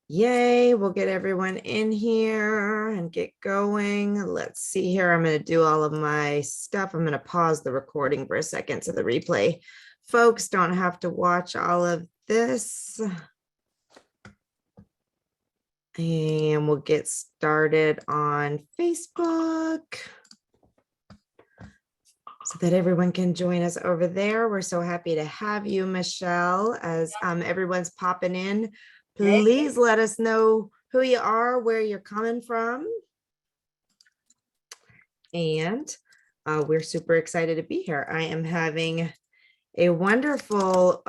Yay, we'll get everyone in here and get going. Let's see here. I'm going to do all of my stuff. I'm going to pause the recording for a second so the replay folks don't have to watch all of this. And we'll get started on Facebook so that everyone can join us over there. We're so happy to have you, Michelle, as everyone's popping in. Please let us know who you are, where you're coming from. And we're super excited to be here. I am having a wonderful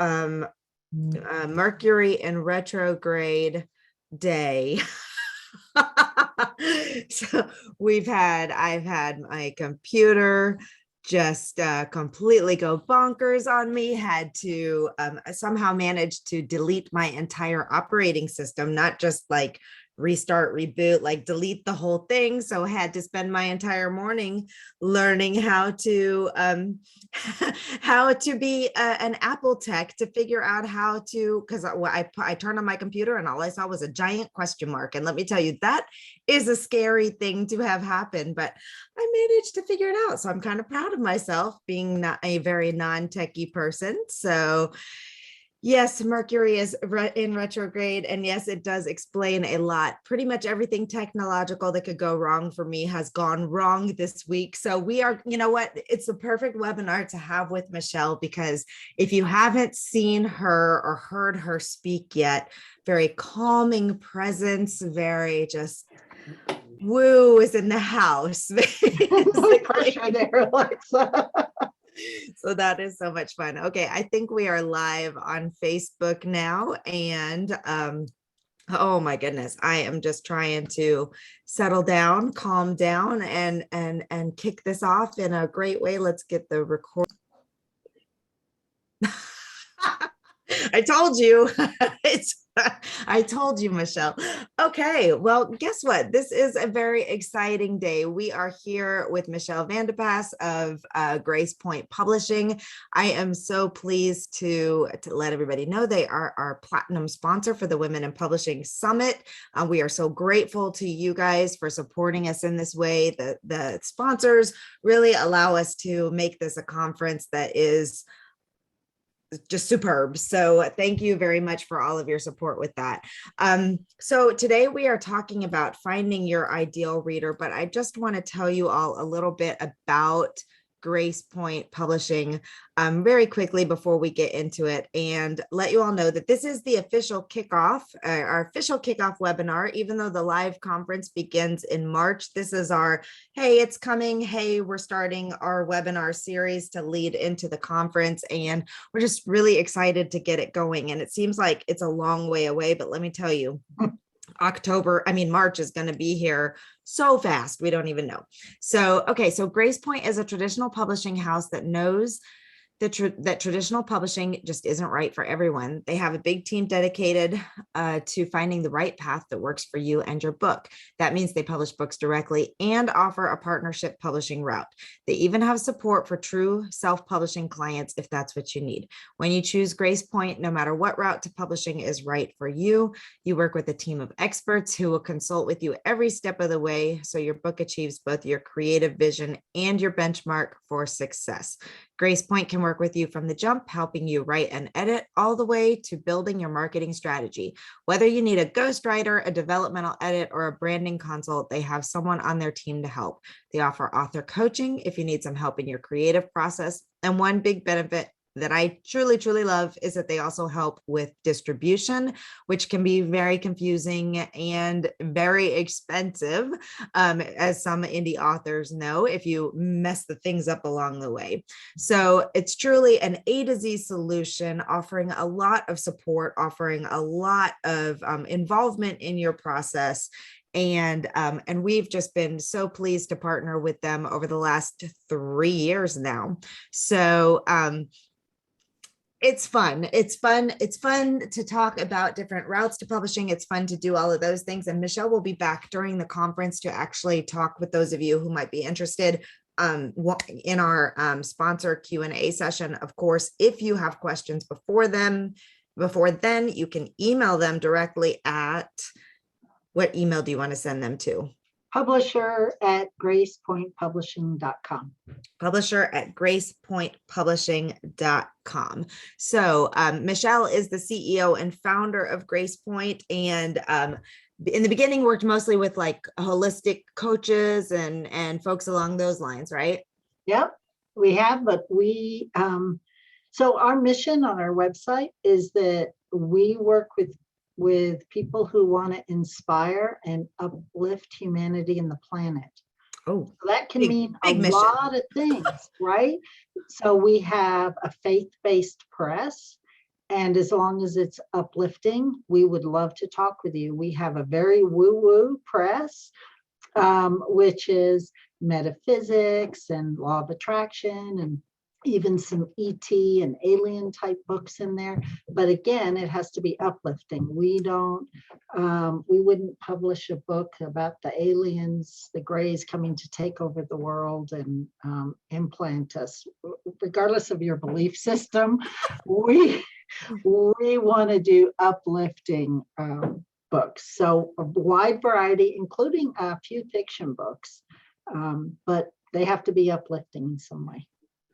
Mercury in retrograde day. So I've had my computer just completely go bonkers on me, had to somehow manage to delete my entire operating system, not just like restart, reboot, like delete the whole thing. So I had to spend my entire morning learning how to be an Apple tech, to figure out how to, because I turned on my computer and all I saw was a giant question mark. And let me tell you, that is a scary thing to have happen, but I managed to figure it out. So I'm kind of proud of myself, being not a very non-techie person. So yes, Mercury is in retrograde, and yes, it does explain a lot. Pretty much everything technological that could go wrong for me has gone wrong this week. So we are, you know what, it's the perfect webinar to have with Michelle, because if you haven't seen her or heard her speak yet, very calming presence, very just woo is in the house. Pressure there, Alexa. So that is so much fun. Okay, I think we are live on Facebook now, and oh my goodness, I am just trying to settle down, calm down, and kick this off in a great way. Let's get the record. I told you. I told you, Michelle. Okay, well, guess what? This is a very exciting day. We are here with Michelle Vandepas of Grace Point Publishing. I am so pleased to let everybody know they are our platinum sponsor for the Women in Publishing Summit. We are so grateful to you guys for supporting us in this way. The sponsors really allow us to make this a conference that is just superb. So thank you very much for all of your support with that. So today we are talking about finding your ideal reader, but I just want to tell you all a little bit about Grace Point Publishing very quickly before we get into it, and let you all know that this is the official kickoff, our official kickoff webinar. Even though the live conference begins in March, this is our, hey, it's coming, hey, we're starting our webinar series to lead into the conference, and we're just really excited to get it going. And it seems like it's a long way away, but let me tell you, March is going to be here so fast, we don't even know. So, okay, so Grace Point is a traditional publishing house that knows that traditional publishing just isn't right for everyone. They have a big team dedicated to finding the right path that works for you and your book. That means they publish books directly and offer a partnership publishing route. They even have support for true self-publishing clients if that's what you need. When you choose Grace Point, no matter what route to publishing is right for you, you work with a team of experts who will consult with you every step of the way so your book achieves both your creative vision and your benchmark for success. Grace Point can work with you from the jump, helping you write and edit, all the way to building your marketing strategy. Whether you need a ghostwriter, a developmental edit, or a branding consult, they have someone on their team to help. They offer author coaching if you need some help in your creative process. And one big benefit that I truly, truly love is that they also help with distribution, which can be very confusing and very expensive, as some indie authors know, if you mess the things up along the way. So it's truly an A to Z solution, offering a lot of support, offering a lot of involvement in your process. And we've just been so pleased to partner with them over the last 3 years now. So it's fun. It's fun to talk about different routes to publishing. It's fun to do all of those things. And Michelle will be back during the conference to actually talk with those of you who might be interested in our sponsor Q&A session. Of course, if you have questions before then, before then, you can email them directly at, what email do you want to send them to? Publisher@gracepointpublishing.com. Publisher@gracepointpublishing.com. So Michelle is the CEO and founder of Grace Point, and in the beginning worked mostly with like holistic coaches and folks along those lines, right? Yep, we have, but so our mission on our website is that we work with people who want to inspire and uplift humanity and the planet. Oh, So that can mean a big mission. lot of things, right? So we have a faith-based press, and as long as it's uplifting, we would love to talk with you. We have a very woo-woo press, which is metaphysics and law of attraction and even some ET and alien type books in there. But again, it has to be uplifting. We wouldn't publish a book about the aliens, the Greys coming to take over the world and implant us. Regardless of your belief system, we want to do uplifting books. So a wide variety, including a few fiction books, but they have to be uplifting in some way.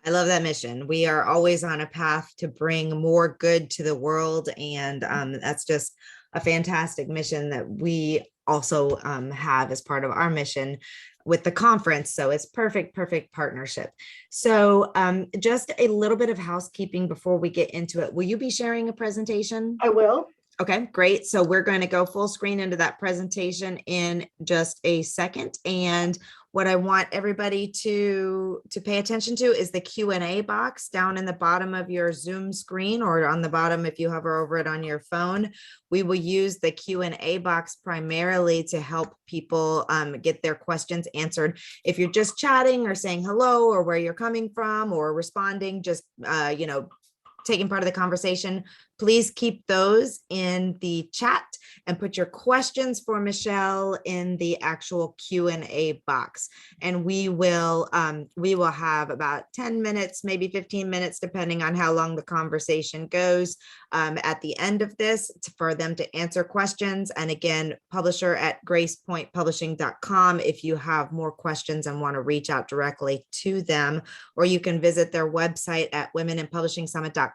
I love that mission. We are always on a path to bring more good to the world. And that's just a fantastic mission that we also have as part of our mission with the conference. So it's perfect partnership. So just a little bit of housekeeping before we get into it. Will you be sharing a presentation? I will. Okay, great. So we're going to go full screen into that presentation in just a second. And what I want everybody to pay attention to is the Q&A box down in the bottom of your Zoom screen, or on the bottom if you hover over it on your phone. We will use the Q&A box primarily to help people get their questions answered. If you're just chatting or saying hello or where you're coming from or responding, just, taking part of the conversation, please keep those in the chat and put your questions for Michelle in the actual Q&A box. And we will have about 10 minutes, maybe 15 minutes, depending on how long the conversation goes at the end of this for them to answer questions. And again, publisher@gracepointpublishing.com if you have more questions and want to reach out directly to them, or you can visit their website at womeninpublishingsummit.com/GracePoint.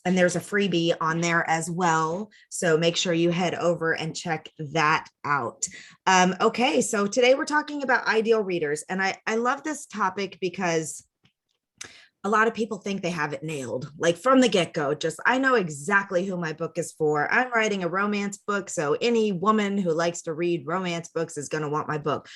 And there's a freebie on there as well. So make sure you head over and check that out. Okay, so today we're talking about ideal readers. And I love this topic because a lot of people think they have it nailed, like from the get-go. Just, I know exactly who my book is for. I'm writing a romance book, so any woman who likes to read romance books is going to want my book.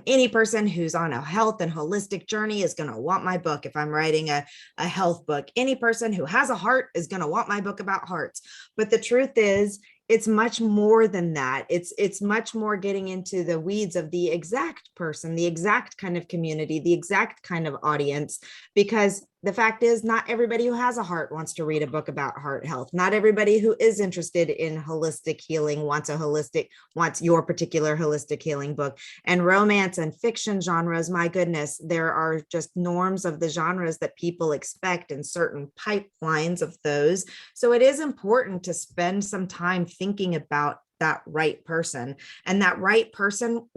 Any person who's on a health and holistic journey is going to want my book if I'm writing a health book. Any person who has a heart is going to want my book about hearts. But the truth is, it's much more than that. It's much more getting into the weeds of the exact person, the exact kind of community, the exact kind of audience, because the fact is, not everybody who has a heart wants to read a book about heart health. Not everybody who is interested in holistic healing wants your particular holistic healing book. And romance and fiction genres, my goodness, there are just norms of the genres that people expect and certain pipelines of those. So it is important to spend some time thinking about that right person. And that right person,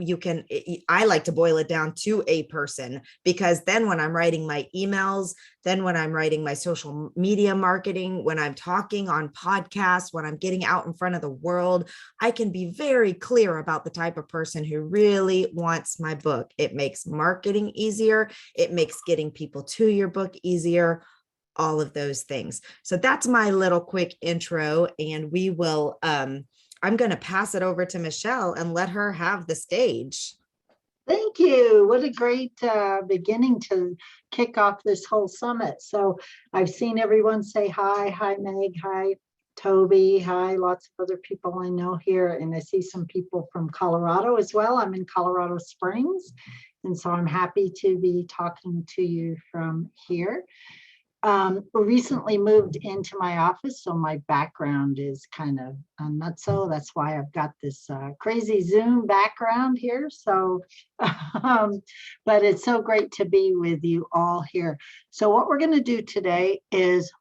I like to boil it down to a person, because then when I'm writing my emails, then when I'm writing my social media marketing, when I'm talking on podcasts, when I'm getting out in front of the world, I can be very clear about the type of person who really wants my book. It makes marketing easier. It makes getting people to your book easier. All of those things. So that's my little quick intro, and we will, I'm going to pass it over to Michelle and let her have the stage. Thank you. What a great beginning to kick off this whole summit. So I've seen everyone say hi. Hi, Meg. Hi, Toby. Hi, lots of other people I know here. And I see some people from Colorado as well. I'm in Colorado Springs. And so I'm happy to be talking to you from here. Recently moved into my office, so my background is kind of nutso. That's why I've got this crazy Zoom background here. So, but it's so great to be with you all here. So what we're going to do today is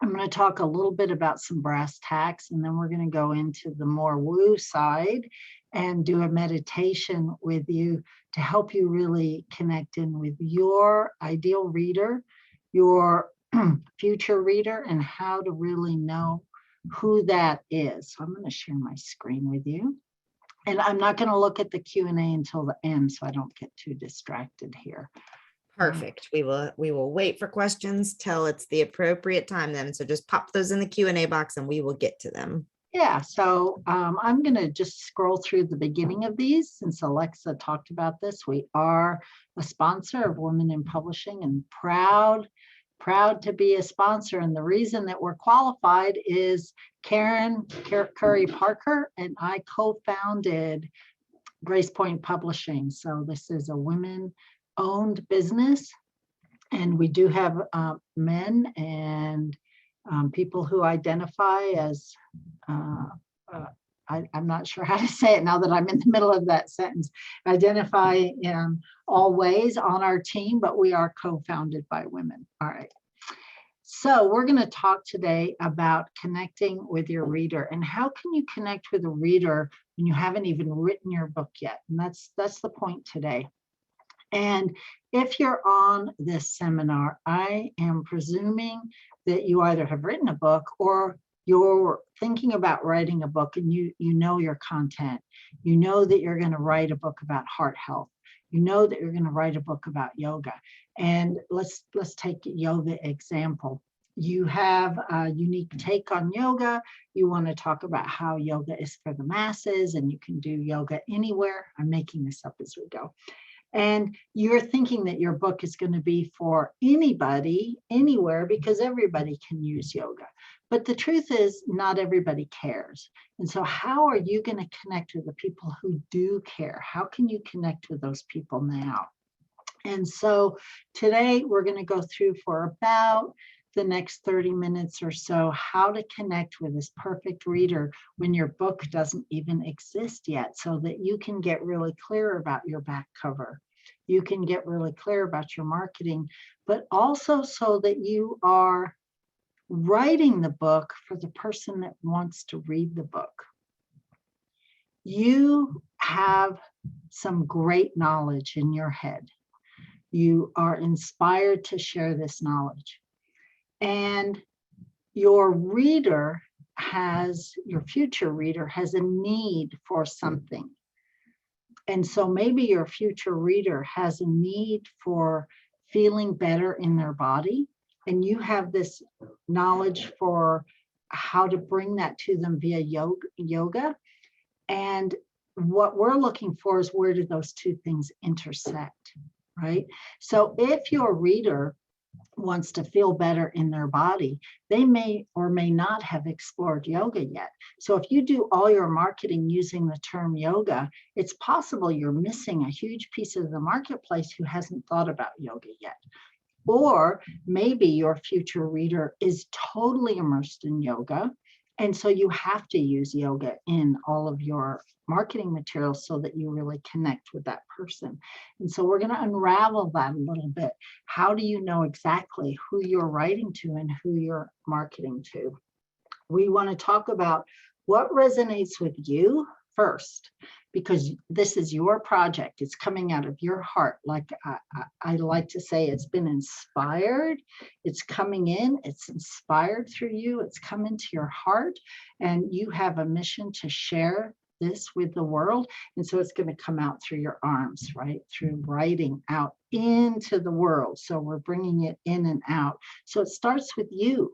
I'm going to talk a little bit about some brass tacks, and then we're going to go into the more woo side and do a meditation with you to help you really connect in with your ideal reader, your future reader, and how to really know who that is. So I'm going to share my screen with you. And I'm not going to look at the Q&A until the end so I don't get too distracted here. Perfect. We will wait for questions till it's the appropriate time then. So just pop those in the Q&A box and we will get to them. Yeah, so I'm going to just scroll through the beginning of these since Alexa talked about this. We are a sponsor of Women in Publishing and proud to be a sponsor. And the reason that we're qualified is Karen Curry Parker and I co-founded Grace Point Publishing. So this is a women-owned business, and we do have men and people who identify as I'm not sure how to say it now that I'm in the middle of that sentence, identify in all ways on our team, but we are co-founded by women. All right. So we're going to talk today about connecting with your reader, and how can you connect with a reader when you haven't even written your book yet? And that's the point today. And if you're on this seminar, I am presuming that you either have written a book or you're thinking about writing a book, and you know your content. You know that you're going to write a book about heart health. You know that you're going to write a book about yoga. And let's take yoga example. You have a unique take on yoga. You want to talk about how yoga is for the masses, and you can do yoga anywhere. I'm making this up as we go. And you're thinking that your book is going to be for anybody, anywhere, because everybody can use yoga. But the truth is, not everybody cares. And so how are you going to connect with the people who do care? How can you connect with those people now? And so today we're going to go through for about the next 30 minutes or so how to connect with this perfect reader when your book doesn't even exist yet, so that you can get really clear about your back cover. You can get really clear about your marketing, but also so that you are writing the book for the person that wants to read the book. You have some great knowledge in your head. You are inspired to share this knowledge. And your future reader has a need for something. And so maybe your future reader has a need for feeling better in their body, and you have this knowledge for how to bring that to them via yoga. And what we're looking for is, where do those two things intersect, right? So if your reader wants to feel better in their body, they may or may not have explored yoga yet. So if you do all your marketing using the term yoga, it's possible you're missing a huge piece of the marketplace who hasn't thought about yoga yet. Or maybe your future reader is totally immersed in yoga, and so you have to use yoga in all of your marketing materials so that you really connect with that person. And so we're going to unravel that a little bit. How do you know exactly who you're writing to and who you're marketing to? We want to talk about what resonates with you first, because this is your project. It's coming out of your heart. Like I like to say, it's been inspired. It's coming in. It's inspired through you. It's come into your heart, and you have a mission to share this with the world. And so it's going to come out through your arms, right? Through writing out into the world. So we're bringing it in and out. So it starts with you.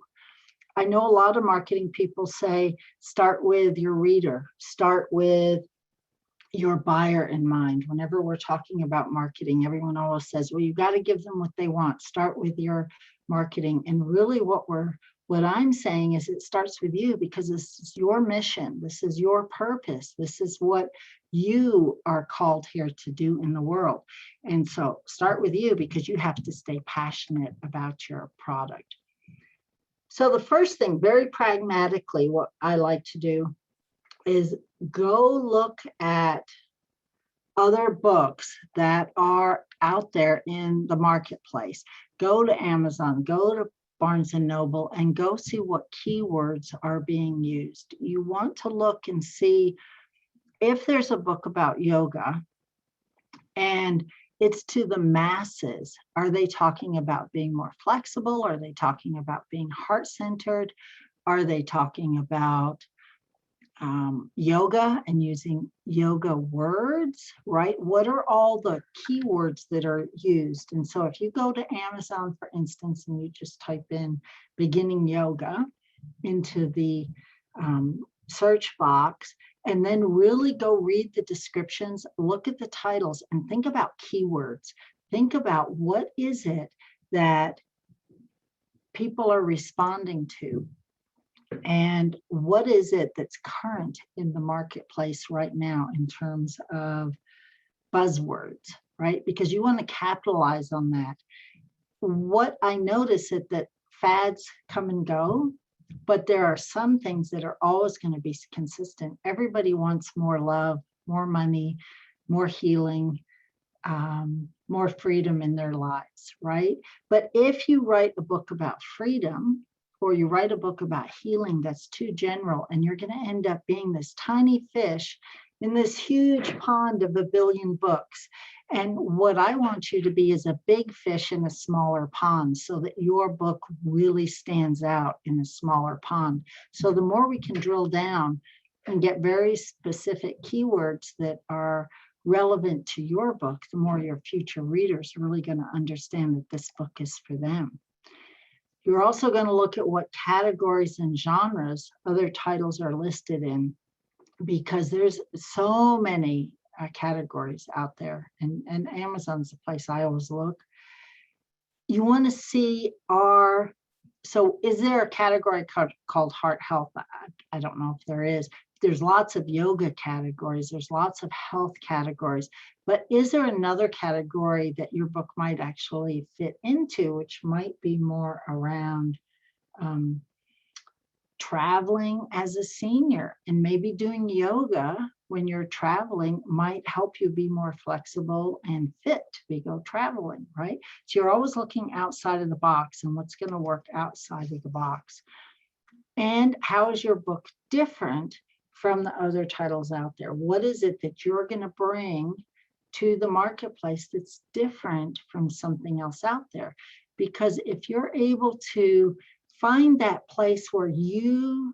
I know a lot of marketing people say, start with your reader, start with your buyer in mind. Whenever we're talking about marketing, everyone always says, well, you got to give them what they want. Start with your marketing. And really what I'm saying is, it starts with you, because this is your mission. This is your purpose. This is what you are called here to do in the world. And so start with you, because you have to stay passionate about your product. So the first thing, very pragmatically, what I like to do is go look at other books that are out there in the marketplace. Go to Amazon, go to Barnes and Noble, and go see what keywords are being used. You want to look and see if there's a book about yoga and it's to the masses. Are they talking about being more flexible? Are they talking about being heart-centered? Are they talking about yoga and using yoga words, right? What are all the keywords that are used? And so if you go to Amazon, for instance, and you just type in beginning yoga into the search box, and then really go read the descriptions, look at the titles, and think about keywords. Think about what is it that people are responding to, and what is it that's current in the marketplace right now in terms of buzzwords, right? Because you want to capitalize on that. What I notice is that fads come and go, but there are some things that are always going to be consistent. Everybody wants more love, more money, more healing, more freedom in their lives, right? But if you write a book about freedom, or you write a book about healing that's too general, and you're going to end up being this tiny fish in this huge pond of a billion books. And what I want you to be is a big fish in a smaller pond, so that your book really stands out in a smaller pond. So the more we can drill down and get very specific keywords that are relevant to your book, the more your future readers are really going to understand that this book is for them. You're also going to look at what categories and genres other titles are listed in, because there's so many categories out there, and Amazon's the place I always look. You want to see so is there a category called heart health? I don't know if there is. There's lots of yoga categories, there's lots of health categories, but is there another category that your book might actually fit into, which might be more around traveling as a senior, and maybe doing yoga when you're traveling might help you be more flexible and fit to go traveling, right? So you're always looking outside of the box and what's going to work outside of the box. And how is your book different from the other titles out there? What is it that you're going to bring to the marketplace that's different from something else out there? Because if you're able to find that place where you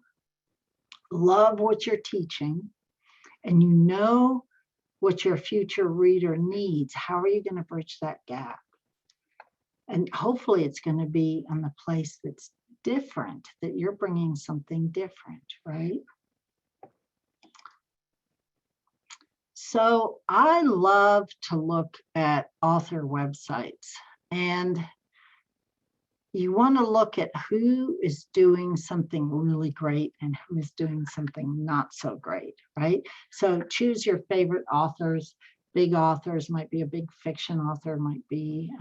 love what you're teaching and you know what your future reader needs, how are you going to bridge that gap? And hopefully it's going to be in the place that's different, that you're bringing something different, right? So I love to look at author websites, and you want to look at who is doing something really great and who is doing something not so great, right? So choose your favorite authors. Big authors might be a big fiction author, might be,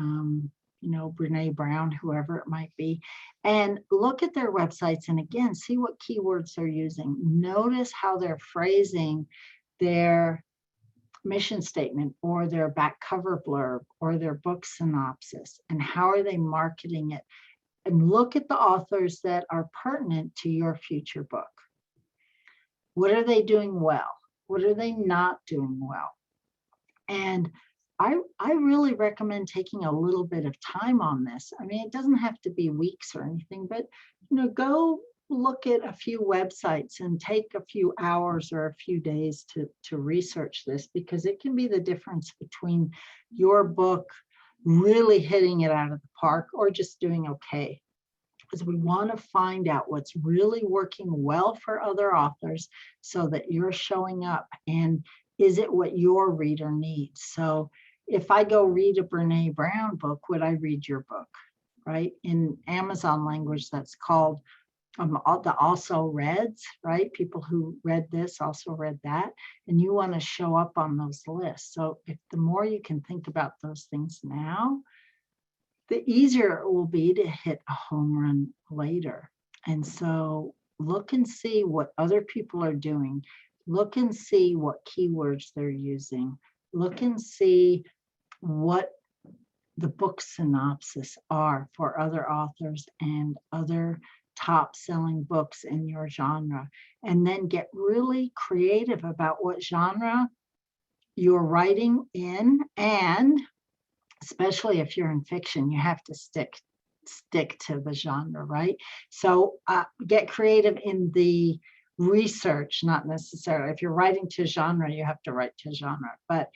Brene Brown, whoever it might be, and look at their websites. And again, see what keywords they're using. Notice how they're phrasing their mission statement or their back cover blurb or their book synopsis, and how are they marketing it. And look at the authors that are pertinent to your future book. What are they doing well? What are they not doing well? And I really recommend taking a little bit of time on this. I mean, it doesn't have to be weeks or anything, but go look at a few websites and take a few hours or a few days to research this, because it can be the difference between your book really hitting it out of the park or just doing okay. Because we want to find out what's really working well for other authors so that you're showing up, and is it what your reader needs? So if I go read a Brene Brown book, would I read your book, right? In Amazon language, that's called all the also reads, right? People who read this also read that, and you want to show up on those lists. So if the more you can think about those things now, the easier it will be to hit a home run later. And so look and see what other people are doing. Look and see what keywords they're using. Look and see what the book synopsis are for other authors and other top selling books in your genre. And then get really creative about what genre you're writing in, and especially if you're in fiction, you have to stick to the genre, right? So get creative in the research, not necessarily. If you're writing to genre, you have to write to genre, but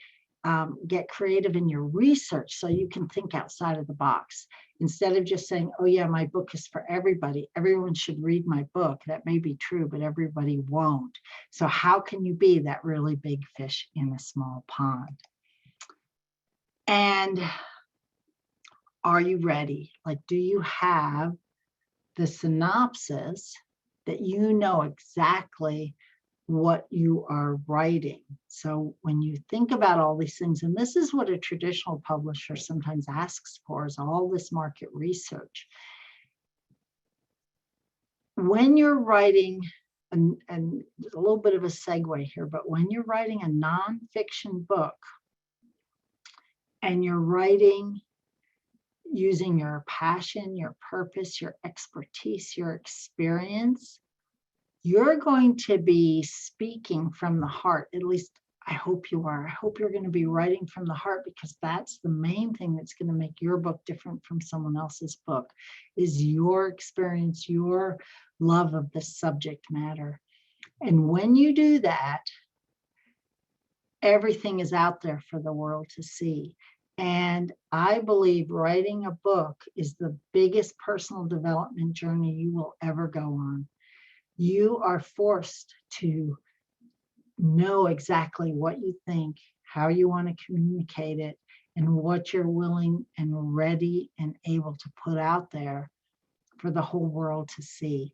get creative in your research so you can think outside of the box. Instead of just saying, oh yeah, my book is for everybody. Everyone should read my book. That may be true, but everybody won't. So how can you be that really big fish in a small pond? And are you ready? Like, do you have the synopsis that you know exactly what you are writing? So when you think about all these things, and this is what a traditional publisher sometimes asks for, is all this market research. When you're writing, and a little bit of a segue here, but when you're writing a nonfiction book and you're writing using your passion, your purpose, your expertise, your experience, you're going to be speaking from the heart. At least I hope you are. I hope you're going to be writing from the heart, because that's the main thing that's going to make your book different from someone else's book, is your experience, your love of the subject matter. And when you do that, everything is out there for the world to see. And I believe writing a book is the biggest personal development journey you will ever go on. You are forced to know exactly what you think, how you want to communicate it, and what you're willing and ready and able to put out there for the whole world to see.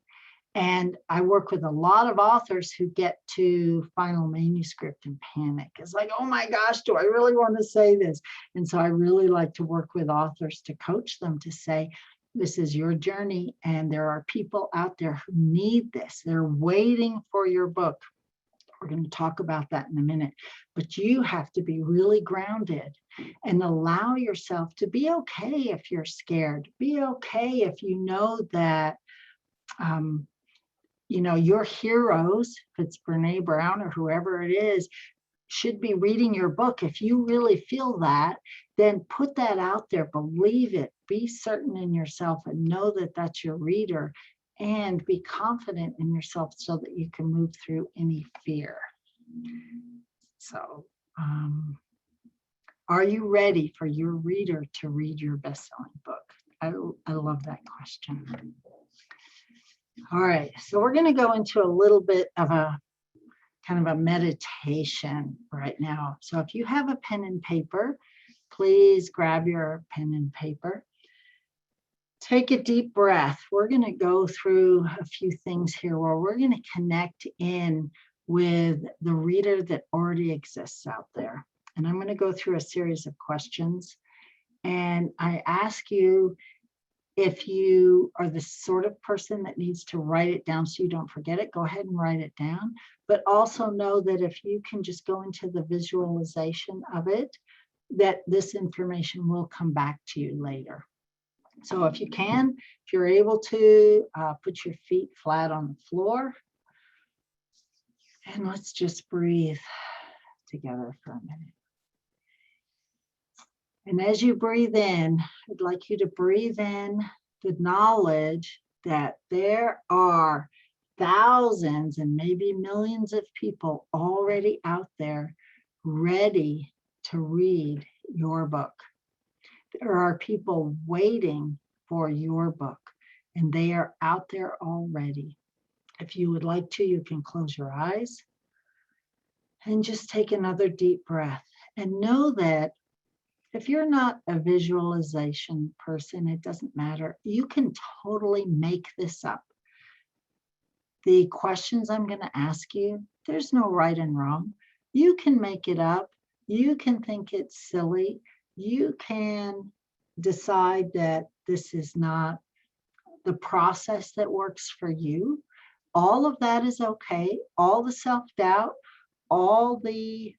And I work with a lot of authors who get to final manuscript and panic. It's like, oh my gosh, do I really want to say this? And so I really like to work with authors to coach them to say, this is your journey, and there are people out there who need this. They're waiting for your book. We're going to talk about that in a minute. But you have to be really grounded and allow yourself to be okay if you're scared. Be okay if you know that your heroes, if it's Brene Brown or whoever it is, should be reading your book. If you really feel that, then put that out there, believe it, be certain in yourself, and know that that's your reader, and be confident in yourself so that you can move through any fear. So, are you ready for your reader to read your best-selling book? I love that question. All right, so we're going to go into a little bit of a kind of a meditation right now. So if you have a pen and paper, please grab your pen and paper. Take a deep breath. We're going to go through a few things here where we're going to connect in with the reader that already exists out there. And I'm going to go through a series of questions. And I ask you, if you are the sort of person that needs to write it down so you don't forget it, go ahead and write it down. But also know that if you can just go into the visualization of it, that this information will come back to you later. So if you can, if you're able to, put your feet flat on the floor. And let's just breathe together for a minute. And as you breathe in, I'd like you to breathe in the knowledge that there are thousands and maybe millions of people already out there ready to read your book. There are people waiting for your book, and they are out there already. If you would like to, you can close your eyes and just take another deep breath, and know that if you're not a visualization person, it doesn't matter. You can totally make this up. The questions I'm going to ask you, there's no right and wrong. You can make it up. You can think it's silly. You can decide that this is not the process that works for you. All of that is okay. All the self-doubt, all the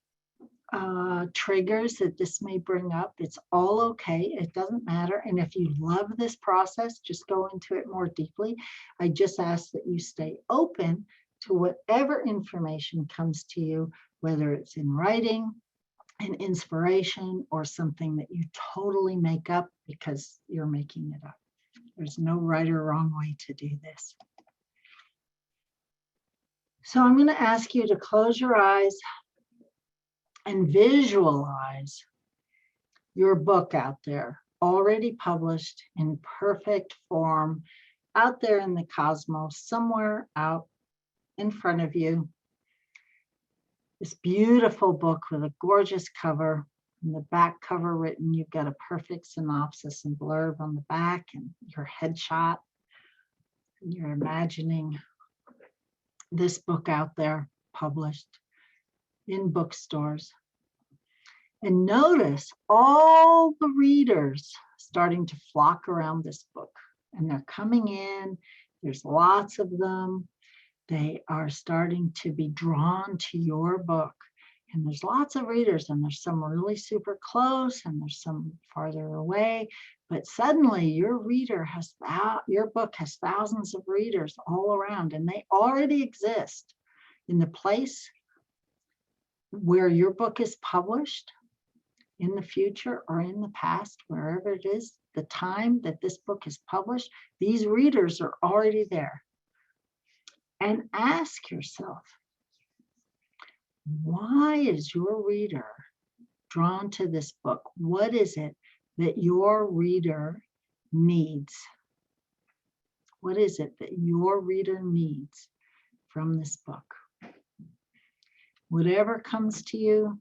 triggers that this may bring up, it's all okay. It doesn't matter. And if you love this process, just go into it more deeply. I just ask that you stay open to whatever information comes to you, whether it's in writing, an inspiration, or something that you totally make up because you're making it up. There's no right or wrong way to do this. So I'm going to ask you to close your eyes and visualize your book out there, already published in perfect form, out there in the cosmos, somewhere out in front of you. This beautiful book with a gorgeous cover. In the back cover written, you've got a perfect synopsis and blurb on the back and your headshot. And you're imagining this book out there published in bookstores. And notice all the readers starting to flock around this book. And they're coming in. There's lots of them. They are starting to be drawn to your book. And there's lots of readers, and there's some really super close, and there's some farther away. But suddenly your book has thousands of readers all around, and they already exist in the place where your book is published, in the future or in the past, wherever it is, the time that this book is published, these readers are already there. And ask yourself, why is your reader drawn to this book? What is it that your reader needs? What is it that your reader needs from this book? Whatever comes to you,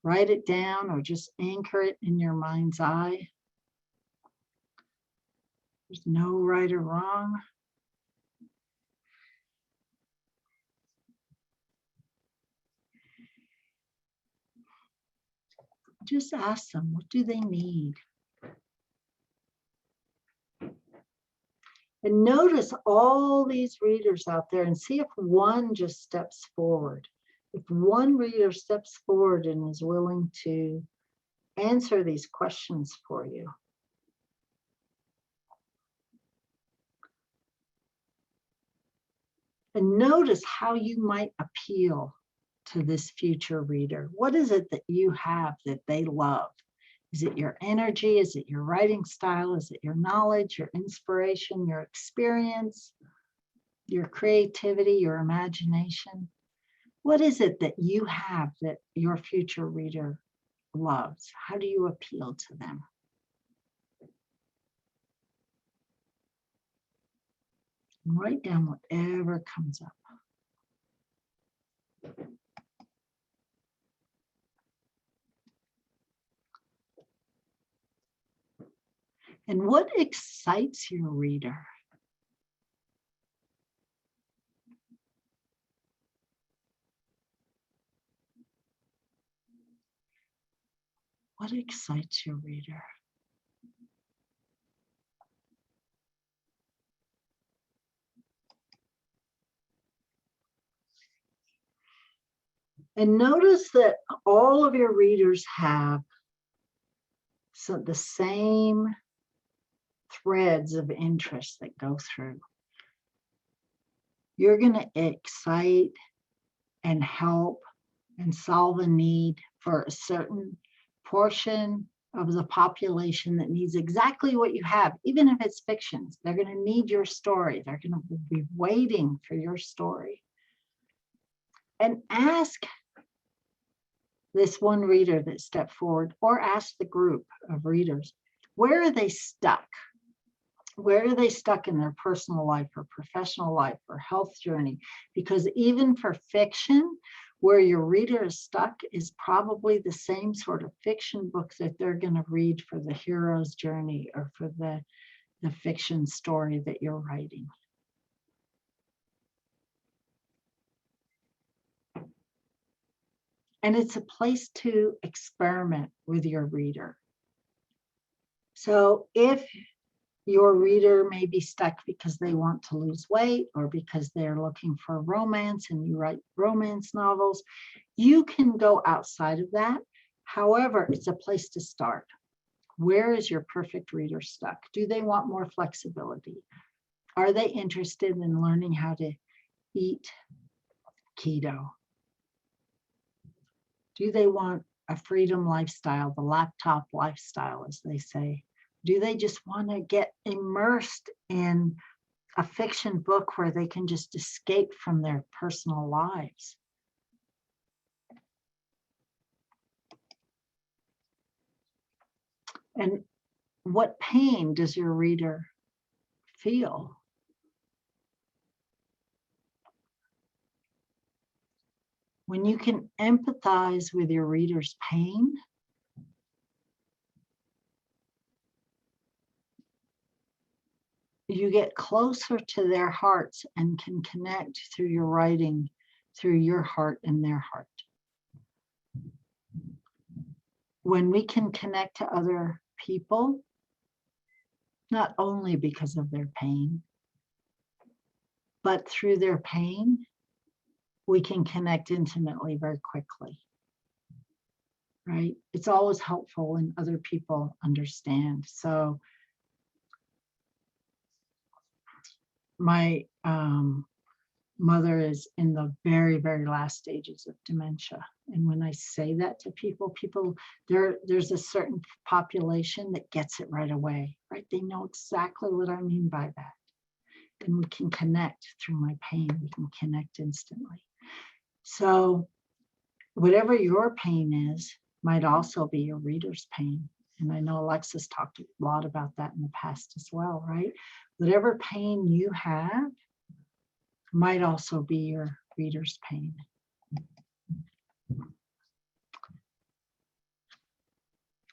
write it down or just anchor it in your mind's eye. There's no right or wrong. Just ask them, what do they need? And notice all these readers out there and see if one just steps forward. If one reader steps forward and is willing to answer these questions for you. And notice how you might appeal to this future reader. What is it that you have that they love? Is it your energy? Is it your writing style? Is it your knowledge, your inspiration, your experience, your creativity, your imagination? What is it that you have that your future reader loves? How do you appeal to them? And write down whatever comes up. And what excites your reader? What excites your reader? And notice that all of your readers have the same threads of interest that go through. You're going to excite and help and solve a need for a certain portion of the population that needs exactly what you have, even if it's fiction. They're going to need your story. They're going to be waiting for your story. And ask this one reader that stepped forward, or ask the group of readers, where are they stuck? Where are they stuck in their personal life or professional life or health journey? Because even for fiction, where your reader is stuck is probably the same sort of fiction book that they're going to read for the hero's journey or for the fiction story that you're writing. And it's a place to experiment with your reader. So if your reader may be stuck because they want to lose weight or because they're looking for romance and you write romance novels, you can go outside of that. However, it's a place to start. Where is your perfect reader stuck? Do they want more flexibility? Are they interested in learning how to eat keto? Do they want a freedom lifestyle, the laptop lifestyle, as they say? Do they just want to get immersed in a fiction book where they can just escape from their personal lives? And what pain does your reader feel? When you can empathize with your reader's pain, you get closer to their hearts and can connect through your writing, through your heart and their heart. When we can connect to other people, not only because of their pain, but through their pain, we can connect intimately very quickly, right? It's always helpful when other people understand. So my mother is in the very, very last stages of dementia. And when I say that to people, there's a certain population that gets it right away, right? They know exactly what I mean by that. And we can connect through my pain. We can connect instantly. So whatever your pain is might also be your reader's pain. And I know Alexa's talked a lot about that in the past as well, right? Whatever pain you have might also be your reader's pain.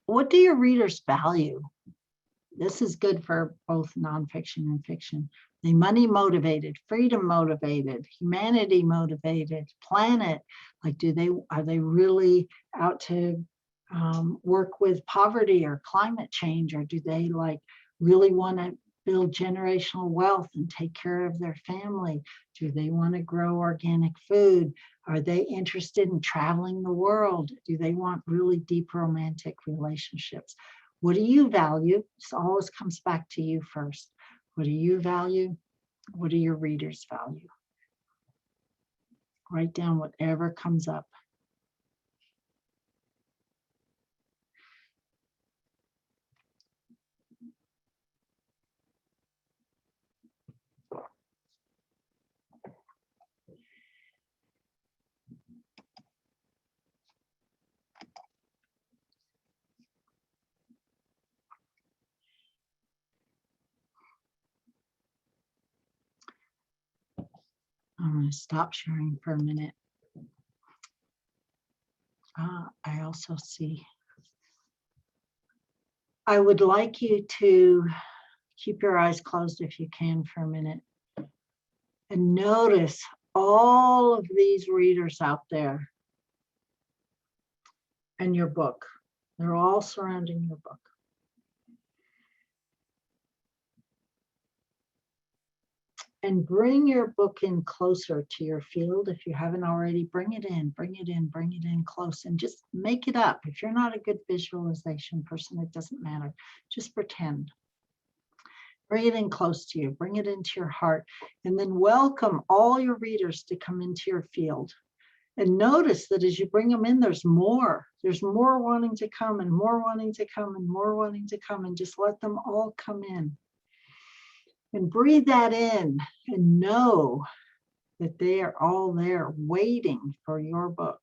What do your readers value? This is good for both nonfiction and fiction. They money motivated, freedom motivated, humanity motivated, planet. Like, are they really out to work with poverty or climate change, or do they like really want to build generational wealth and take care of their family? Do they want to grow organic food? Are they interested in traveling the world? Do they want really deep romantic relationships? What do you value? This always comes back to you first. What do you value? What do your readers value? Write down whatever comes up. I'm going to stop sharing for a minute. I also see. I would like you to keep your eyes closed if you can for a minute and notice all of these readers out there and your book. They're all surrounding your book. And bring your book in closer to your field. If you haven't already, bring it in close, and just make it up. If you're not a good visualization person, it doesn't matter. Just pretend. Bring it in close to you, bring it into your heart, and then welcome all your readers to come into your field. And notice that as you bring them in, there's more. There's more wanting to come and more wanting to come and more wanting to come, and just let them all come in. And breathe that in and know that they are all there waiting for your book.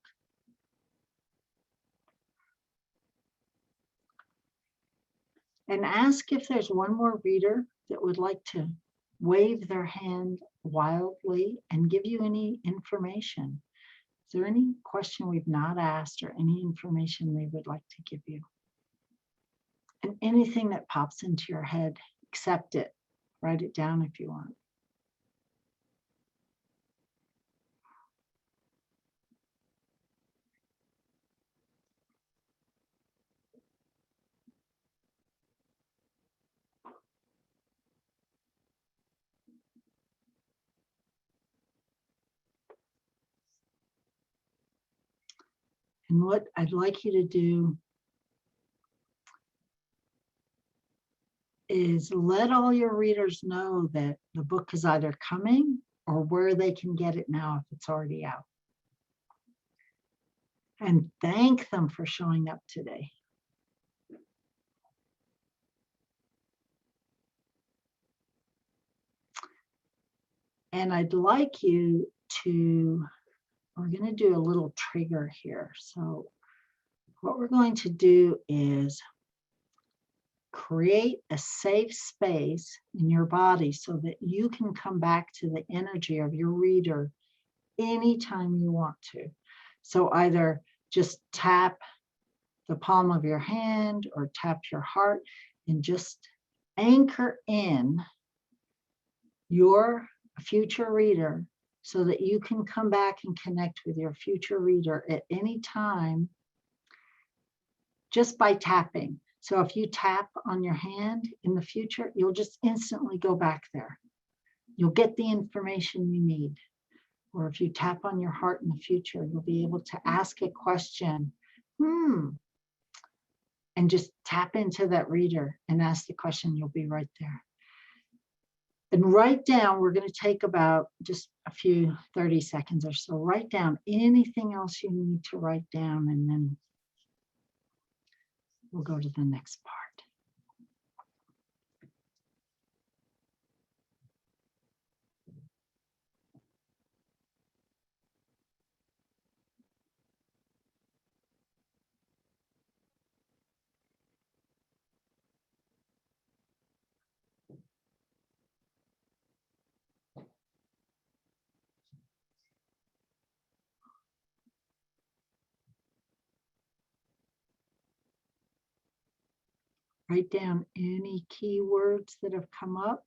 And ask if there's one more reader that would like to wave their hand wildly and give you any information. Is there any question we've not asked or any information they would like to give you? And anything that pops into your head, accept it. Write it down if you want. And what I'd like you to do is let all your readers know that the book is either coming or where they can get it now if it's already out. And thank them for showing up today. And I'd like you to, we're going to do a little trigger here. So what we're going to do is create a safe space in your body so that you can come back to the energy of your reader anytime you want to. So either just tap the palm of your hand or tap your heart and just anchor in your future reader so that you can come back and connect with your future reader at any time just by tapping. So if you tap on your hand in the future, you'll just instantly go back there. You'll get the information you need. Or if you tap on your heart in the future, you'll be able to ask a question, and just tap into that reader and ask the question. You'll be right there. And write down, we're going to take about just a few 30 seconds or so. Write down anything else you need to write down, and then we'll go to the next part. Write down any keywords that have come up,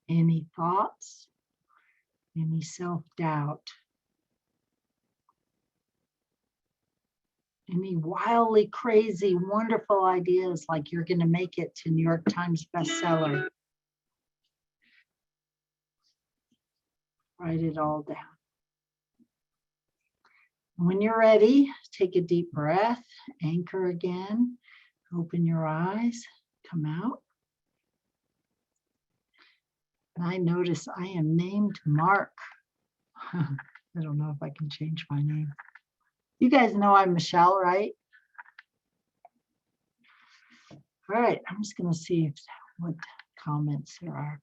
any thoughts, any self-doubt, any wildly crazy, wonderful ideas like you're going to make it to New York Times bestseller. Write it all down. When you're ready, take a deep breath, anchor again, open your eyes, come out. And I notice I am named Mark. I don't know if I can change my name. You guys know I'm Michelle, right? All right, I'm just going to see what comments there are.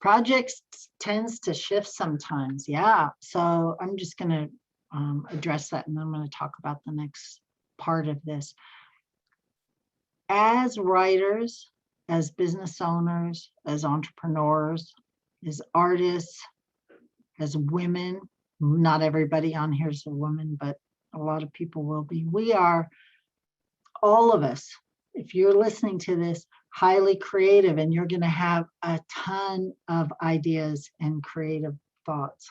Projects tends to shift sometimes. Yeah, so I'm just going to address that, and then I'm going to talk about the next part of this. As writers, as business owners, as entrepreneurs, as artists, as women, not everybody on here is a woman, but a lot of people will be. We are, all of us, if you're listening to this, highly creative, and you're going to have a ton of ideas and creative thoughts.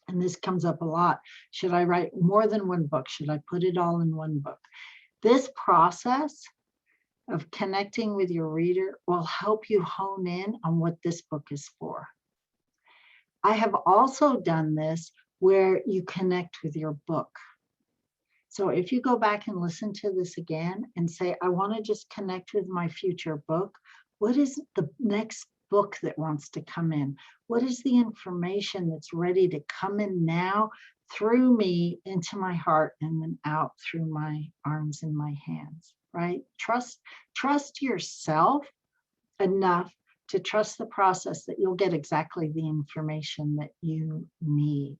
And this comes up a lot. Should I write more than one book? Should I put it all in one book? This process of connecting with your reader will help you hone in on what this book is for. I have also done this where you connect with your book. So if you go back and listen to this again and say, I want to just connect with my future book, what is the next book that wants to come in? What is the information that's ready to come in now through me into my heart and then out through my arms and my hands, right? Trust yourself enough to trust the process that you'll get exactly the information that you need.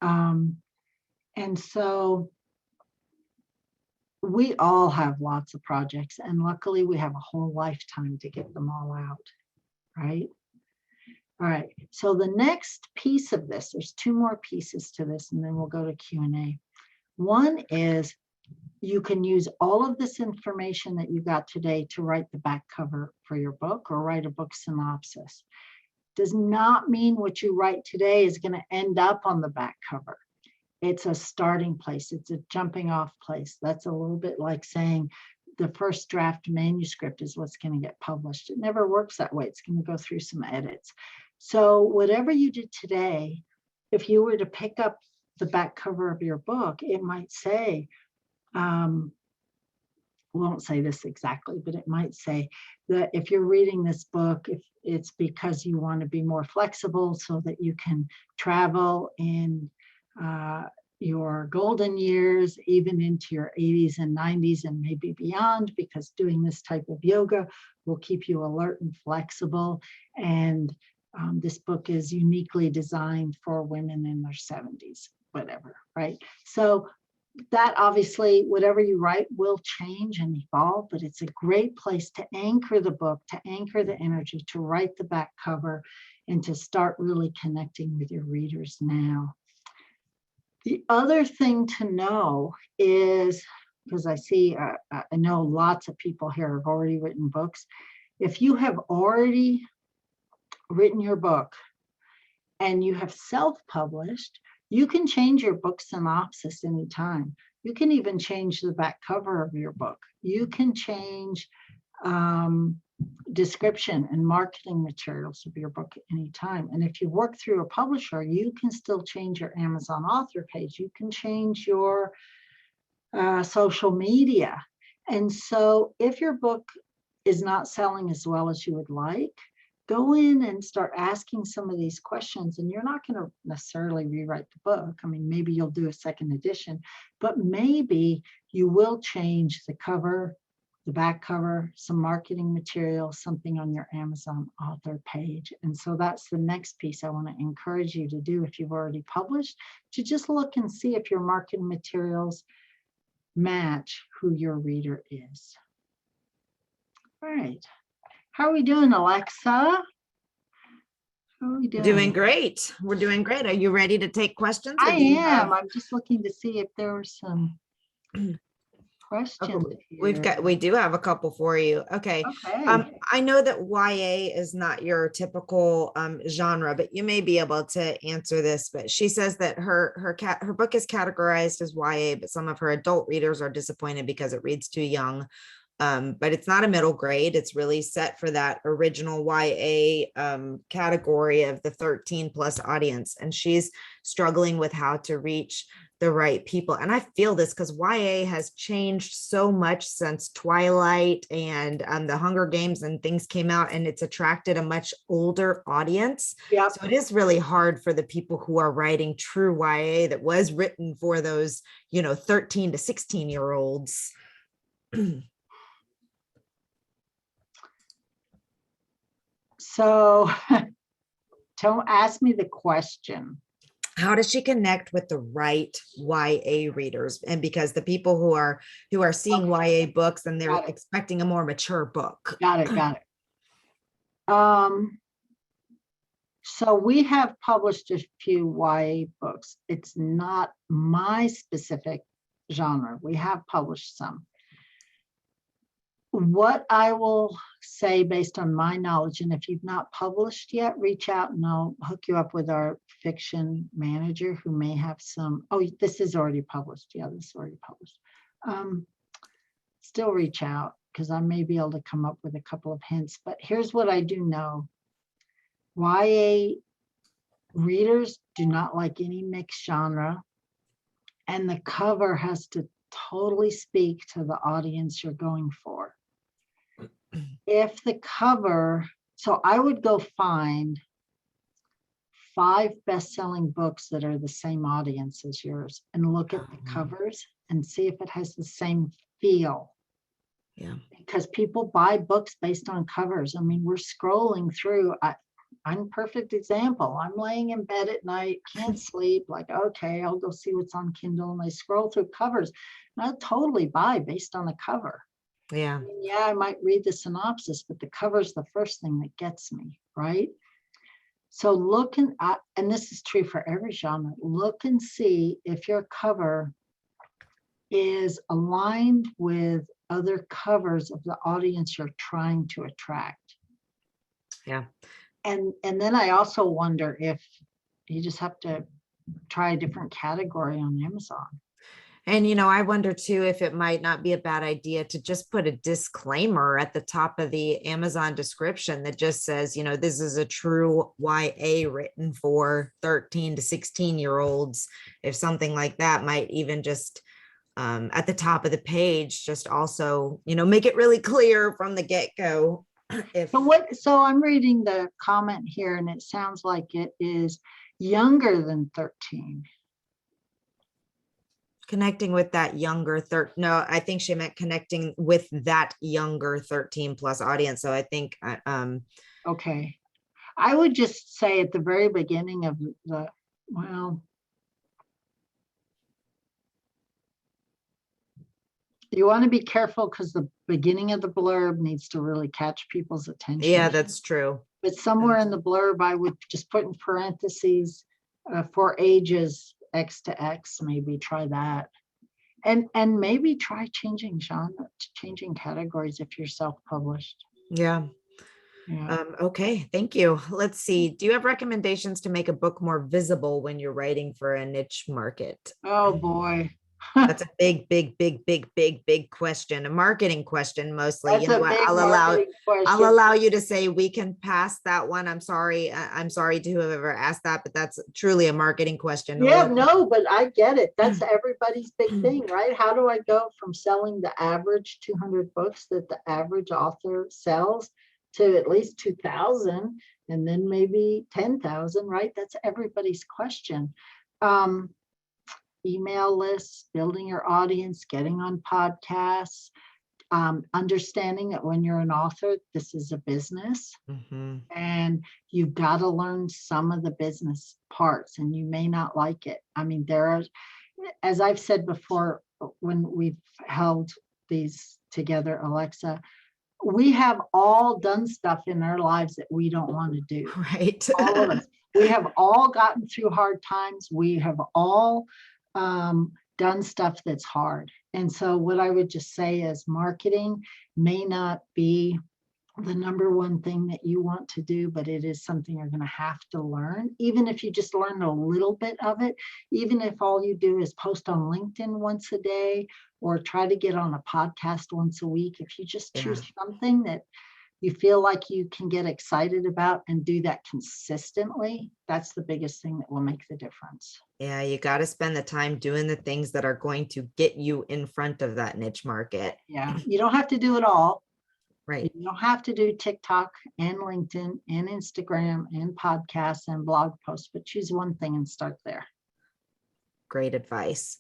And so we all have lots of projects, and luckily we have a whole lifetime to get them all out, right? All right, so the next piece of this, there's two more pieces to this, and then we'll go to Q&A. One is you can use all of this information that you got today to write the back cover for your book or write a book synopsis. Does not mean what you write today is going to end up on the back cover. It's a starting place. It's a jumping off place. That's a little bit like saying the first draft manuscript is what's going to get published. It never works that way. It's going to go through some edits. So whatever you did today, if you were to pick up the back cover of your book, it might say, won't say this exactly, but it might say that if you're reading this book, if it's because you want to be more flexible so that you can travel in your golden years, even into your 80s and 90s and maybe beyond, because doing this type of yoga will keep you alert and flexible. And this book is uniquely designed for women in their 70s, whatever, right? So that obviously, whatever you write will change and evolve, but it's a great place to anchor the book, to anchor the energy, to write the back cover, and to start really connecting with your readers now. The other thing to know is, because I see, I know lots of people here have already written books. If you have already written your book and you have self-published, you can change your book synopsis anytime. You can even change the back cover of your book. You can change description and marketing materials of your book anytime. And if you work through a publisher, you can still change your Amazon author page. You can change your social media. And so if your book is not selling as well as you would like, go in and start asking some of these questions. And you're not going to necessarily rewrite the book. I mean, maybe you'll do a second edition, but maybe you will change the cover, the back cover, some marketing material, something on your Amazon author page. And so that's the next piece I want to encourage you to do if you've already published, to just look and see if your marketing materials match who your reader is. All right. How are we doing, Alexa? How are we doing? Doing great. We're doing great. Are you ready to take questions? I am. I'm just looking to see if there were some questions here. We do have a couple for you. Okay. I know that YA is not your typical genre, but you may be able to answer this. But she says that her book is categorized as YA, but some of her adult readers are disappointed because it reads too young. But it's not a middle grade. It's really set for that original YA category of the 13 plus audience. And she's struggling with how to reach the right people. And I feel this because YA has changed so much since Twilight and the Hunger Games and things came out, and it's attracted a much older audience. Yep. So it is really hard for the people who are writing true YA that was written for those, 13 to 16-year-olds. So don't ask me the question. How does she connect with the right YA readers? And because the people who are seeing YA books and they're expecting a more mature book. Got it. So we have published a few YA books. It's not my specific genre. We have published some. What I will say based on my knowledge, and if you've not published yet, reach out and I'll hook you up with our fiction manager who may have some. Oh, this is already published. Yeah, this is already published. Still reach out because I may be able to come up with a couple of hints. But here's what I do know. YA readers do not like any mixed genre, and the cover has to totally speak to the audience you're going for. If the cover, so I would go find 5 best-selling books that are the same audience as yours and look at the covers and see if it has the same feel. Yeah. Because people buy books based on covers. I mean, we're scrolling through. I'm a perfect example. I'm laying in bed at night, can't sleep, like, okay, I'll go see what's on Kindle. And I scroll through covers. And I'll totally buy based on the cover. Yeah. I mean, yeah, I might read the synopsis, but the cover's the first thing that gets me, right? So looking at, and this is true for every genre, look and see if your cover is aligned with other covers of the audience you're trying to attract. Yeah. And then I also wonder if you just have to try a different category on Amazon. And, I wonder too if it might not be a bad idea to just put a disclaimer at the top of the Amazon description that just says, this is a true YA written for 13 to 16-year-olds. If something like that might even just at the top of the page, just also, make it really clear from the get-go. So I'm reading the comment here and it sounds like it is younger than 13. Connecting with that younger no, I think she meant connecting with that younger 13 plus audience. So I think okay, I would just say at the very beginning of you want to be careful because the beginning of the blurb needs to really catch people's attention. Yeah, that's true. But somewhere in the blurb, I would just put in parentheses for ages X to X, maybe try that. And maybe try changing genre, changing categories if you're self-published. Yeah. Okay, thank you. Let's see. Do you have recommendations to make a book more visible when you're writing for a niche market? Oh boy. That's a big question, a marketing question mostly. That's I'll allow you to say we can pass that one. I'm sorry to whoever asked that, but that's truly a marketing question. Yeah, no, but I get it. That's everybody's big thing, right? How do I go from selling the average 200 books that the average author sells to at least 2,000 and then maybe 10,000, right? That's everybody's question. Email lists, building your audience, getting on podcasts, understanding that when you're an author, this is a business. And you've got to learn some of the business parts and you may not like it. I mean, there are, as I've said before, when we've held these together, Alexa, we have all done stuff in our lives that we don't want to do. Right. All of us. We have all gotten through hard times. We have all done stuff that's hard. And so what I would just say is marketing may not be the number one thing that you want to do, but it is something you're going to have to learn. Even if you just learn a little bit of it, even if all you do is post on LinkedIn once a day or try to get on a podcast once a week, if you just choose something that you feel like you can get excited about and do that consistently, that's the biggest thing that will make the difference. Yeah, you got to spend the time doing the things that are going to get you in front of that niche market. Yeah, you don't have to do it all. Right. You don't have to do TikTok and LinkedIn and Instagram and podcasts and blog posts, but choose one thing and start there. Great advice.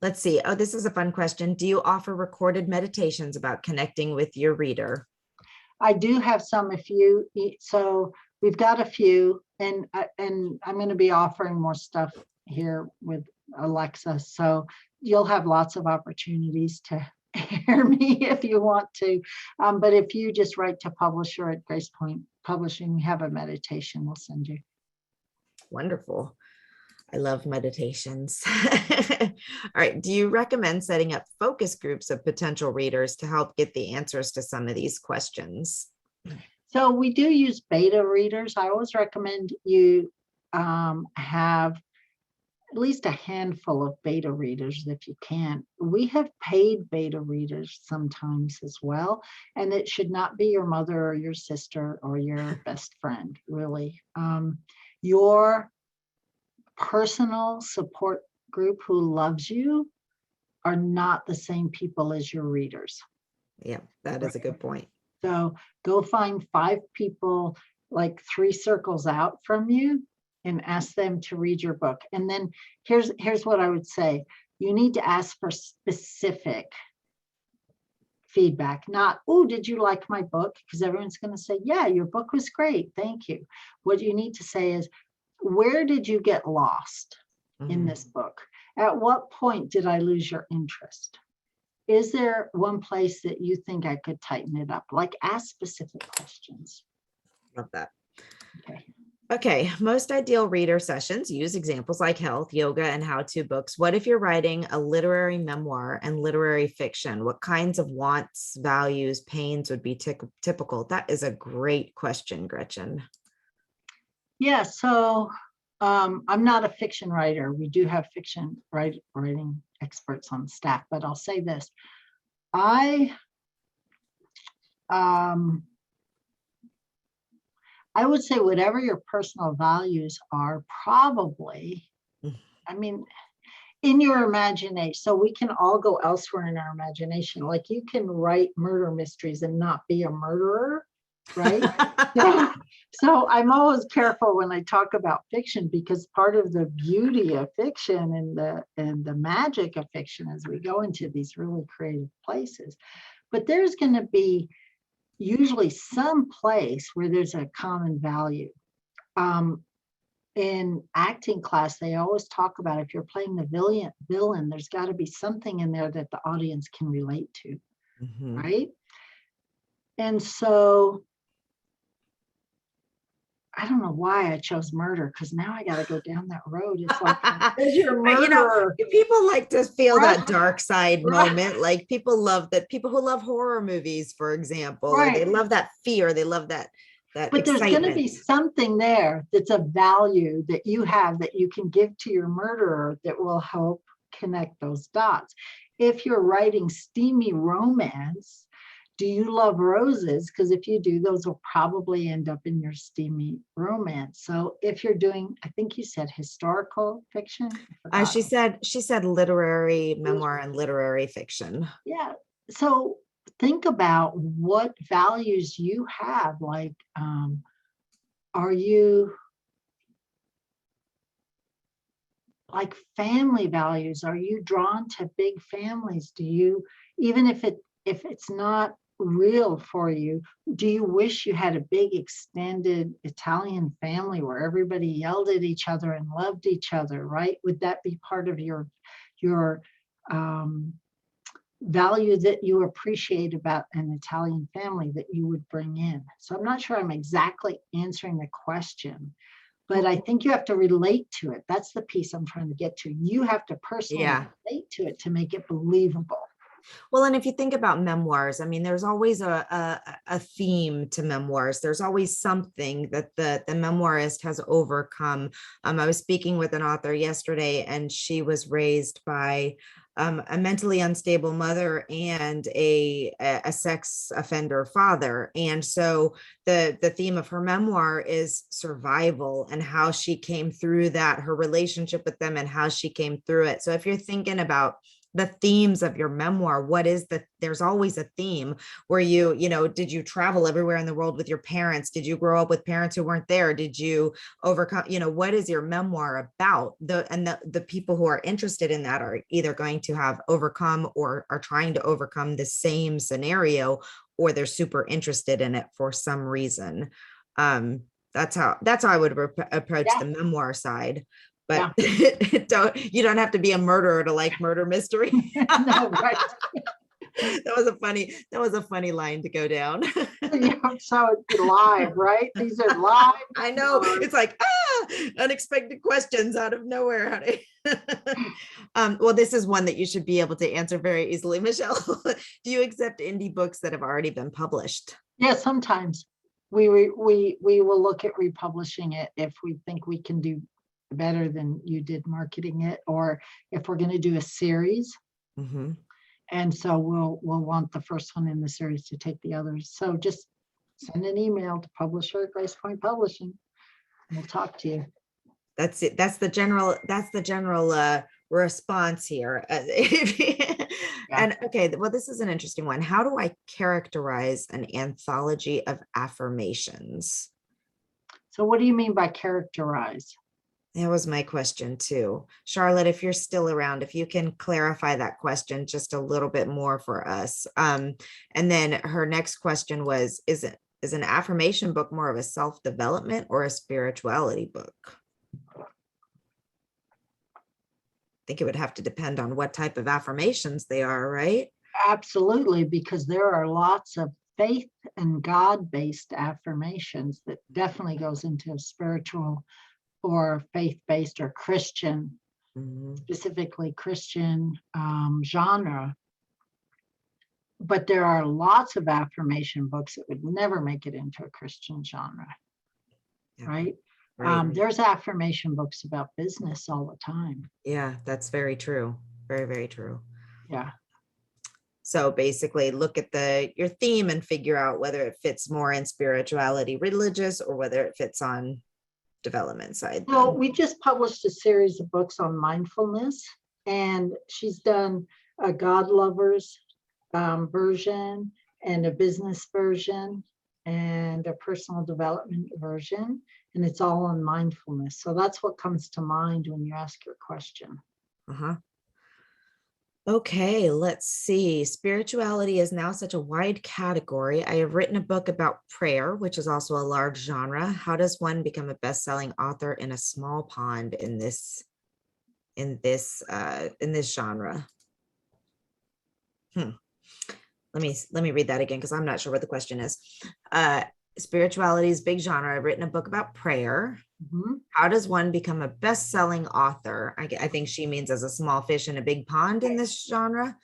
Let's see. Oh, this is a fun question. Do you offer recorded meditations about connecting with your reader? I do have some. So we've got a few, and I'm going to be offering more stuff here with Alexa. So you'll have lots of opportunities to hear me if you want to. But if you just write to publisher at Grace Point Publishing, we have a meditation we'll send you. Wonderful. I love meditations. All right. Do you recommend setting up focus groups of potential readers to help get the answers to some of these questions? So we do use beta readers. I always recommend you have at least a handful of beta readers if you can. We have paid beta readers sometimes as well, and it should not be your mother or your sister or your best friend, really. Your personal support group who loves you are not the same people as your readers. Yeah, that is a good point. So go find 5 people, like 3 circles out from you, and ask them to read your book. And then here's what I would say. You need to ask for specific feedback, not, oh, did you like my book? Because everyone's going to say, yeah, your book was great. Thank you. What you need to say is, where did you get lost in this book? At what point did I lose your interest? Is there one place that you think I could tighten it up? Like, ask specific questions. Love that. Okay. Most ideal reader sessions use examples like health, yoga, and how-to books. What if you're writing a literary memoir and literary fiction? What kinds of wants, values, pains would be typical? That is a great question, Gretchen. Yeah, so I'm not a fiction writer. We do have fiction writing experts on staff, but I'll say this. I would say whatever your personal values are, probably, I mean, in your imagination. So we can all go elsewhere in our imagination. Like you can write murder mysteries and not be a murderer, right? So I'm always careful when I talk about fiction, because part of the beauty of fiction and the magic of fiction is we go into these really creative places. But there's going to be usually some place where there's a common value. In acting class, they always talk about if you're playing the villain, there's got to be something in there that the audience can relate to, right? And so I don't know why I chose murder, because now I got to go down that road. It's like, you're murderer. People like to feel that dark side moment. Like people love that. People who love horror movies, for example, or they love that fear. They love that but excitement. There's going to be something there that's a value that you have that you can give to your murderer that will help connect those dots. If you're writing steamy romance, do you love roses? Because if you do, those will probably end up in your steamy romance. So if you're doing, I think you said historical fiction. She said literary memoir and literary fiction. Yeah. So think about what values you have. Like, are you like family values? Are you drawn to big families? Do you, even if it's not real for you, do you wish you had a big extended Italian family where everybody yelled at each other and loved each other, right? Would that be part of your value that you appreciate about an Italian family that you would bring in? So I'm not sure I'm exactly answering the question, but I think you have to relate to it. That's the piece I'm trying to get to. You have to personally relate to it to make it believable. Well, and if you think about memoirs, I mean, there's always a theme to memoirs. There's always something that the memoirist has overcome. I was speaking with an author yesterday, and she was raised by a mentally unstable mother and a sex offender father. And so the theme of her memoir is survival and how she came through that, her relationship with them and how she came through it. So if you're thinking about the themes of your memoir, there's always a theme where did you travel everywhere in the world with your parents? Did you grow up with parents who weren't there? Did you overcome, what is your memoir about? The people who are interested in that are either going to have overcome or are trying to overcome the same scenario, or they're super interested in it for some reason. That's how I would approach the memoir side. But you don't have to be a murderer to like murder mystery. No, right. That was a funny line to go down. So it's live, right? These are live. I know. It's like, unexpected questions out of nowhere. Well, this is one that you should be able to answer very easily, Michelle. Do you accept indie books that have already been published? Yeah, sometimes we will look at republishing it if we think we can do better than you did marketing it, or if we're going to do a series. And so we'll want the first one in the series to take the others. So just send an email to publisher at Grace Point Publishing, and we'll talk to you. That's it. That's the general response here. And okay, well, this is an interesting one. How do I characterize an anthology of affirmations? So what do you mean by characterize? That was my question too. Charlotte, if you're still around, if you can clarify that question just a little bit more for us. And then her next question was, is an affirmation book more of a self-development or a spirituality book? I think it would have to depend on what type of affirmations they are, right? Absolutely, because there are lots of faith and God-based affirmations that definitely goes into a spiritual or faith-based or Christian, specifically Christian genre. But there are lots of affirmation books that would never make it into a Christian genre, right? There's affirmation books about business all the time. Yeah, that's very true. Very, very true. Yeah. So basically look at your theme and figure out whether it fits more in spirituality, religious, or whether it fits on development side. Well, we just published a series of books on mindfulness, and she's done a God lovers version and a business version and a personal development version, and it's all on mindfulness. So that's what comes to mind when you ask your question. Uh-huh. Okay, let's see. Spirituality is now such a wide category. I have written a book about prayer, which is also a large genre. How does one become a best-selling author in a small pond in this genre? Let me read that again because I'm not sure what the question is. Spirituality is big genre. I've written a book about prayer. Mm-hmm. How does one become a best-selling author? I think she means as a small fish in a big pond in this genre.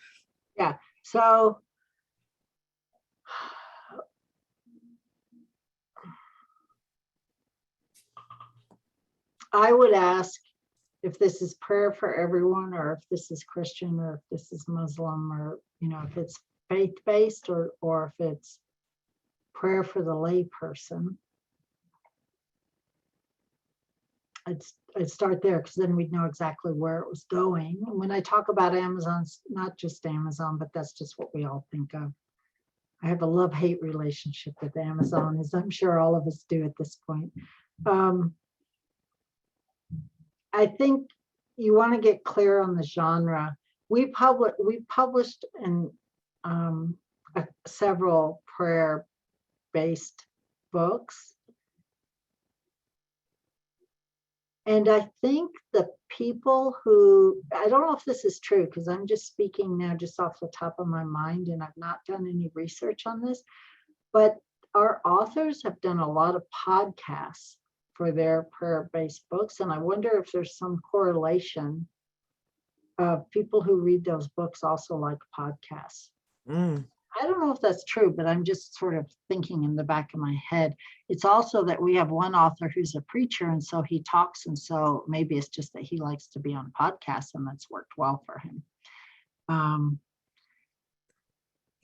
Yeah. So I would ask if this is prayer for everyone, or if this is Christian, or if this is Muslim, or, if it's faith-based, or if it's prayer for the lay person. I'd start there, because then we'd know exactly where it was going. And when I talk about Amazon, it's not just Amazon, but that's just what we all think of. I have a love-hate relationship with Amazon, as I'm sure all of us do at this point. I think you want to get clear on the genre. We published in several prayer-based books. And I think the people who, I don't know if this is true, because I'm just speaking now just off the top of my mind, and I've not done any research on this, but our authors have done a lot of podcasts for their prayer-based books. And I wonder if there's some correlation of people who read those books also like podcasts. I don't know if that's true, but I'm just sort of thinking in the back of my head. It's also that we have one author who's a preacher, and so he talks, and so maybe it's just that he likes to be on podcasts, and that's worked well for him.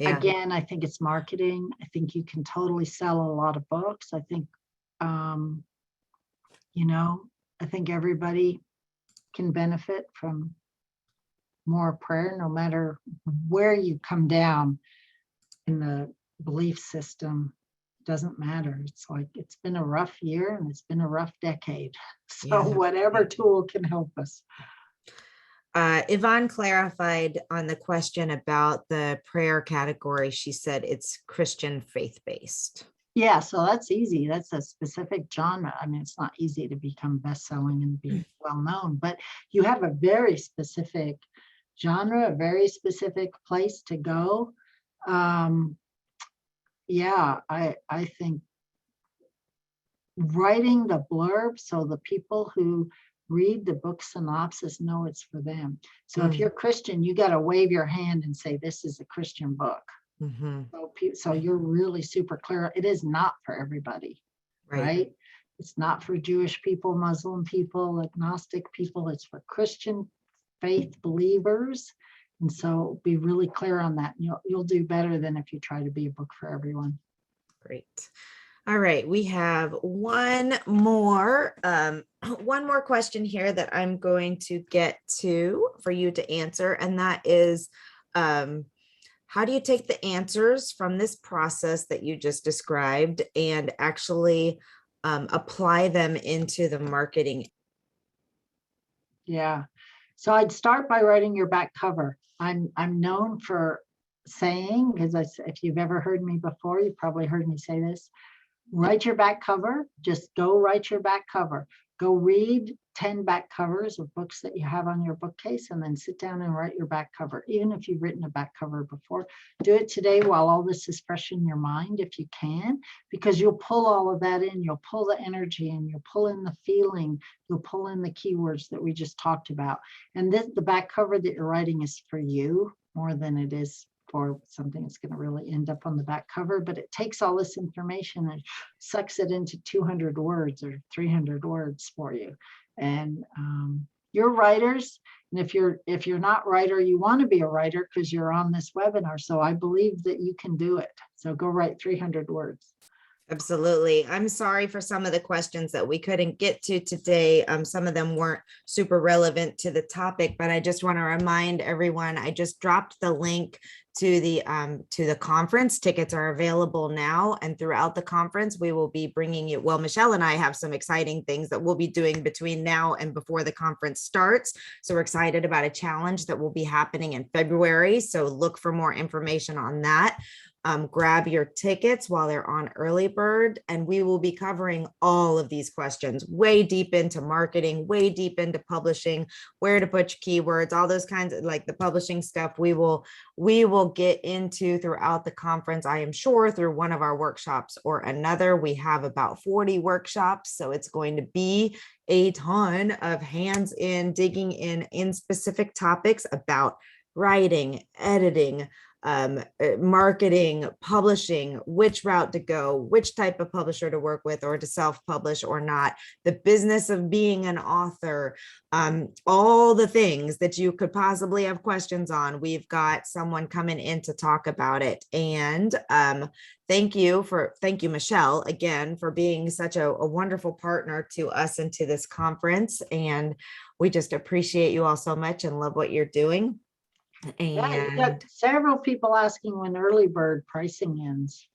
Again, I think it's marketing. I think you can totally sell a lot of books. I think I think everybody can benefit from more prayer, no matter where you come down in the belief system. Doesn't matter. It's like, it's been a rough year and it's been a rough decade. So whatever tool can help us. Yvonne clarified on the question about the prayer category. She said it's Christian faith-based. Yeah, so that's easy. That's a specific genre. I mean, it's not easy to become best-selling and be well-known, but you have a very specific genre, a very specific place to go. I think writing the blurb so the people who read the book synopsis know it's for them. So if you're Christian, you got to wave your hand and say, this is a Christian book. So you're really super clear. It is not for everybody, right? It's not for Jewish people, Muslim people, agnostic people. It's for Christian faith believers. And so be really clear on that. You'll do better than if you try to be a book for everyone. Great. All right, we have one more question here that I'm going to get to for you to answer, and that is, how do you take the answers from this process that you just described and actually apply them into the marketing? Yeah, so I'd start by writing your back cover. I'm known for saying, because if you've ever heard me before, you've probably heard me say this, write your back cover. Just go write your back cover. Go read 10 back covers of books that you have on your bookcase, and then sit down and write your back cover. Even if you've written a back cover before, do it today while all this is fresh in your mind, if you can, because you'll pull all of that in. You'll pull the energy in, you'll pull in the feeling, you'll pull in the keywords that we just talked about. And the back cover that you're writing is for you more than it is for something that's going to really end up on the back cover. But it takes all this information and sucks it into 200 words or 300 words for you. And you're writers. And if you're not writer, you want to be a writer because you're on this webinar. So I believe that you can do it. So go write 300 words. Absolutely. I'm sorry for some of the questions that we couldn't get to today. Some of them weren't super relevant to the topic, but I just want to remind everyone, I just dropped the link to the conference. Tickets are available now, and throughout the conference, we will be bringing you, well, Michelle and I have some exciting things that we'll be doing between now and before the conference starts. So we're excited about a challenge that will be happening in February. So look for more information on that. Grab your tickets while they're on early bird, and we will be covering all of these questions, way deep into marketing, way deep into publishing, where to put your keywords, all those kinds of, like, the publishing stuff we will get into throughout the conference, I am sure, through one of our workshops or another. We have about 40 workshops, so it's going to be a ton of hands-in, digging in specific topics about writing, editing, marketing, publishing, which route to go, which type of publisher to work with, or to self-publish or not, the business of being an author, all the things that you could possibly have questions on. We've got someone coming in to talk about it. And thank you, Michelle, again, for being such a wonderful partner to us and to this conference. And we just appreciate you all so much and love what you're doing. Yeah, you And got several people asking when early bird pricing ends.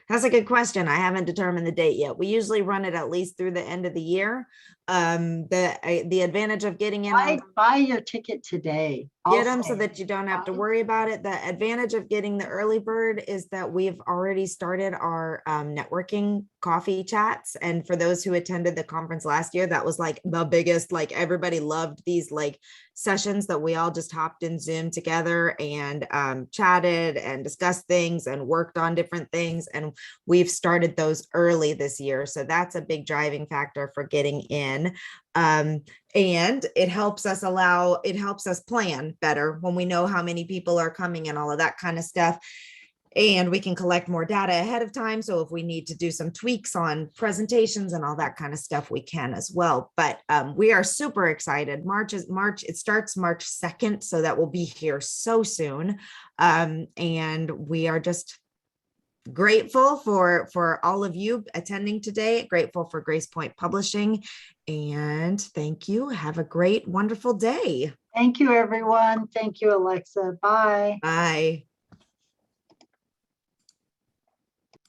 that's a good question. I haven't determined the date yet. We usually run it at least through the end of the year. The advantage of getting in buy your ticket today. Get them so that you don't have to worry about it. The advantage of getting the early bird is that we've already started our networking coffee chats. And for those who attended the conference last year, that was like the biggest, like, everybody loved these like sessions that we all just hopped in Zoom together and chatted and discussed things and worked on different things. And we've started those early this year. So that's a big driving factor for getting in. And it helps us plan better when we know how many people are coming and all of that kind of stuff. And we can collect more data ahead of time. So if we need to do some tweaks on presentations and all that kind of stuff, we can as well. But we are super excited. It starts March 2nd. So that will be here so soon. And we are just grateful for all of you attending today, grateful for Grace Point Publishing, and thank you. Have a great, wonderful day. Thank you, everyone. Thank you, Alexa. Bye. Bye.